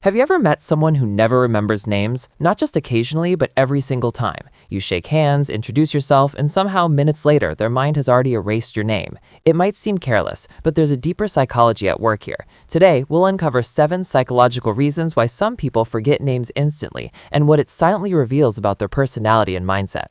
Have you ever met someone who never remembers names? Not just occasionally, but every single time. You shake hands, introduce yourself, and somehow minutes later, their mind has already erased your name. It might seem careless, but there's a deeper psychology at work here. Today, we'll uncover 7 psychological reasons why some people forget names instantly and what it silently reveals about their personality and mindset.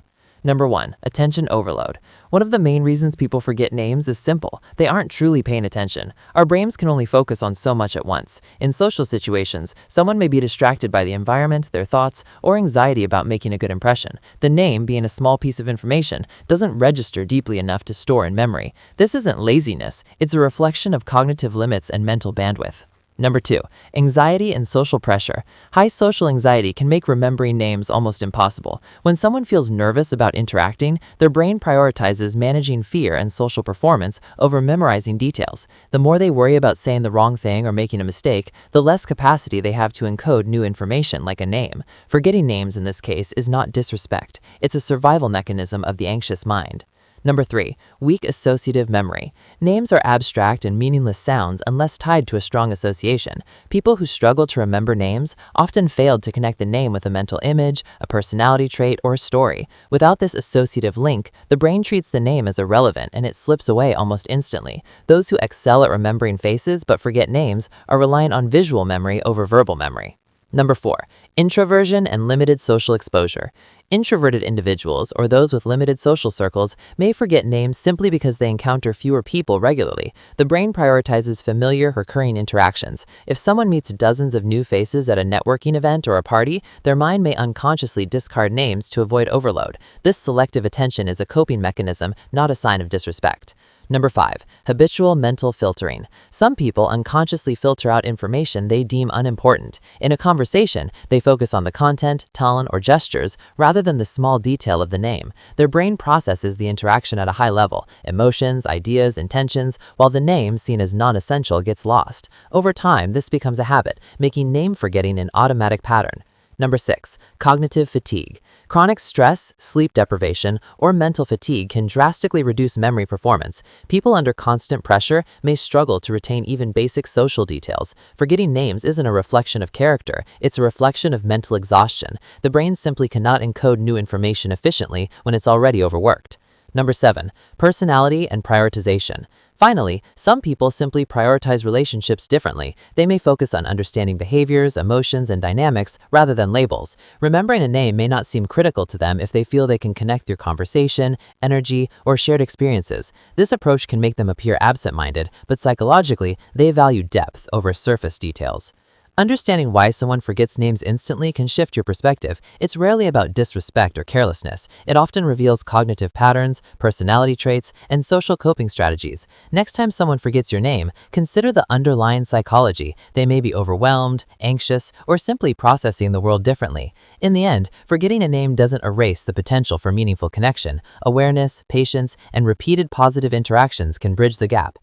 Number 1. Attention overload. One of the main reasons people forget names is simple. They aren't truly paying attention. Our brains can only focus on so much at once. In social situations, someone may be distracted by the environment, their thoughts, or anxiety about making a good impression. The name, being a small piece of information, doesn't register deeply enough to store in memory. This isn't laziness, it's a reflection of cognitive limits and mental bandwidth. Number 2. Anxiety and social pressure. High social anxiety can make remembering names almost impossible. When someone feels nervous about interacting, their brain prioritizes managing fear and social performance over memorizing details. The more they worry about saying the wrong thing or making a mistake, the less capacity they have to encode new information like a name. Forgetting names in this case is not disrespect. It's a survival mechanism of the anxious mind. Number 3. Weak associative memory. Names are abstract and meaningless sounds unless tied to a strong association. People who struggle to remember names often failed to connect the name with a mental image, a personality trait, or a story. Without this associative link, the brain treats the name as irrelevant and it slips away almost instantly. Those who excel at remembering faces but forget names are reliant on visual memory over verbal memory. Number 4. Introversion and limited social exposure. Introverted individuals, or those with limited social circles, may forget names simply because they encounter fewer people regularly. The brain prioritizes familiar, recurring interactions. If someone meets dozens of new faces at a networking event or a party, their mind may unconsciously discard names to avoid overload. This selective attention is a coping mechanism, not a sign of disrespect. Number 5. Habitual mental filtering. Some people unconsciously filter out information they deem unimportant. In a conversation, they focus on the content, tone, or gestures rather than the small detail of the name. Their brain processes the interaction at a high level, emotions, ideas, intentions, while the name, seen as non-essential, gets lost. Over time, this becomes a habit, making name forgetting an automatic pattern. Number 6. Cognitive fatigue. Chronic stress, sleep deprivation, or mental fatigue can drastically reduce memory performance. People under constant pressure may struggle to retain even basic social details. Forgetting names isn't a reflection of character, it's a reflection of mental exhaustion. The brain simply cannot encode new information efficiently when it's already overworked. Number 7. Personality and prioritization. Finally, some people simply prioritize relationships differently. They may focus on understanding behaviors, emotions, and dynamics rather than labels. Remembering a name may not seem critical to them if they feel they can connect through conversation, energy, or shared experiences. This approach can make them appear absent-minded, but psychologically, they value depth over surface details. Understanding why someone forgets names instantly can shift your perspective. It's rarely about disrespect or carelessness. It often reveals cognitive patterns, personality traits, and social coping strategies. Next time someone forgets your name, consider the underlying psychology. They may be overwhelmed, anxious, or simply processing the world differently. In the end, forgetting a name doesn't erase the potential for meaningful connection. Awareness, patience, and repeated positive interactions can bridge the gap.